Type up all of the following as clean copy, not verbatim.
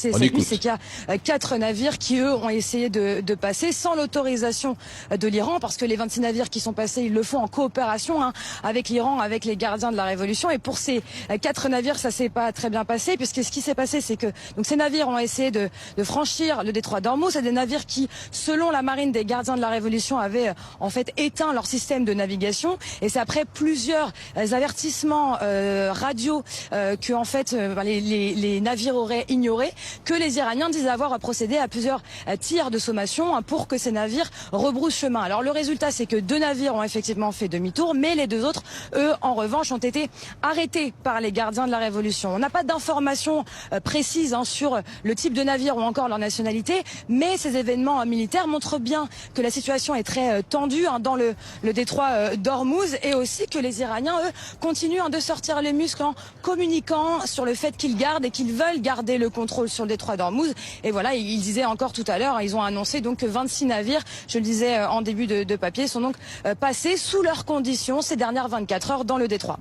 Cette nuit, c'est qu'il y a 4 navires qui, eux, ont essayé de passer sans l'autorisation de l'Iran, parce que les 26 navires qui sont passés, ils le font en coopération avec l'Iran, avec les gardiens de la révolution. Et pour ces 4 navires, ça s'est pas très bien passé, puisque ce qui s'est passé, c'est que donc ces navires ont essayé de franchir le détroit d'Ormuz. C'est des navires qui, selon la marine des gardiens de la révolution, avaient en fait éteint leur système de navigation. Et c'est après plusieurs avertissements radio que en fait les navires auraient ignoré, que les Iraniens disent avoir procédé à plusieurs tirs de sommation pour que ces navires rebroussent chemin. Alors le résultat, c'est que 2 navires ont effectivement fait demi-tour, mais les 2 autres, eux, en revanche, ont été arrêtés par les gardiens de la révolution. On n'a pas d'informations précises sur le type de navire ou encore leur nationalité, mais ces événements militaires montrent bien que la situation est très tendue dans le détroit d'Ormuz, et aussi que les Iraniens, eux, continuent de sortir les muscles en communiquant sur le fait qu'ils gardent et qu'ils veulent garder le contrôle sur le détroit d'Ormuz. Et voilà, ils disaient encore tout à l'heure, ils ont annoncé donc que 26 navires, je le disais en début de papier, sont donc passés sous leurs conditions ces dernières 24 heures dans le détroit.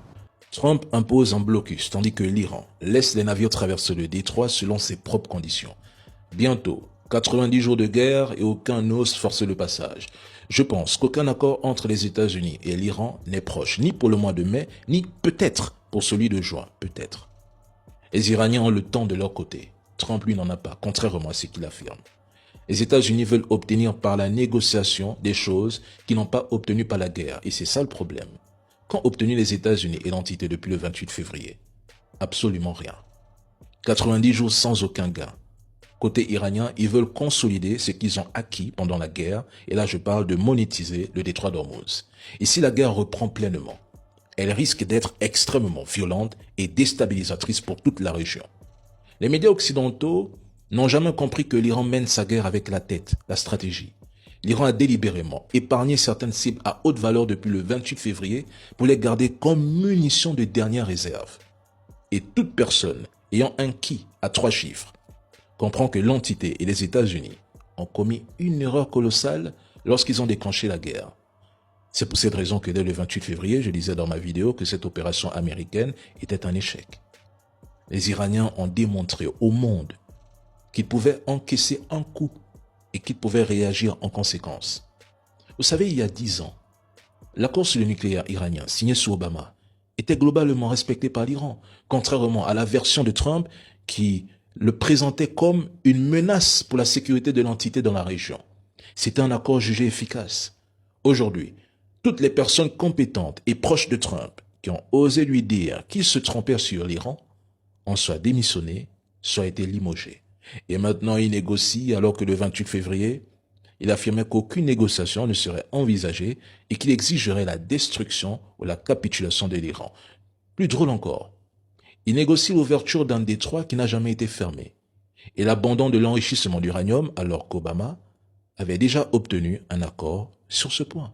Trump impose un blocus, tandis que l'Iran laisse les navires traverser le détroit selon ses propres conditions. Bientôt, 90 jours de guerre et aucun n'ose forcer le passage. Je pense qu'aucun accord entre les États-Unis et l'Iran n'est proche, ni pour le mois de mai, ni peut-être pour celui de juin, peut-être. Les Iraniens ont le temps de leur côté. Trump, lui, n'en a pas, contrairement à ce qu'il affirme. Les États-Unis veulent obtenir par la négociation des choses qu'ils n'ont pas obtenues par la guerre, et c'est ça le problème. Qu'ont obtenu les États-Unis et l'entité depuis le 28 février? Absolument rien. 90 jours sans aucun gain. Côté iranien, ils veulent consolider ce qu'ils ont acquis pendant la guerre, et là je parle de monétiser le détroit d'Ormuz. Et si la guerre reprend pleinement, elle risque d'être extrêmement violente et déstabilisatrice pour toute la région. Les médias occidentaux n'ont jamais compris que l'Iran mène sa guerre avec la tête, la stratégie. L'Iran a délibérément épargné certaines cibles à haute valeur depuis le 28 février pour les garder comme munitions de dernière réserve. Et toute personne ayant un qui à 3 chiffres comprend que l'entité et les États-Unis ont commis une erreur colossale lorsqu'ils ont déclenché la guerre. C'est pour cette raison que dès le 28 février, je disais dans ma vidéo que cette opération américaine était un échec. Les Iraniens ont démontré au monde qu'ils pouvaient encaisser un coup et qu'ils pouvaient réagir en conséquence. Vous savez, il y a 10 ans, l'accord sur le nucléaire iranien signé sous Obama était globalement respecté par l'Iran, contrairement à la version de Trump qui le présentait comme une menace pour la sécurité de l'entité dans la région. C'était un accord jugé efficace. Aujourd'hui, toutes les personnes compétentes et proches de Trump qui ont osé lui dire qu'ils se trompaient sur l'Iran ont soit démissionné, soit été limogés. Et maintenant, il négocie alors que le 28 février, il affirmait qu'aucune négociation ne serait envisagée et qu'il exigerait la destruction ou la capitulation de l'Iran. Plus drôle encore, il négocie l'ouverture d'un détroit qui n'a jamais été fermé et l'abandon de l'enrichissement d'uranium alors qu'Obama avait déjà obtenu un accord sur ce point.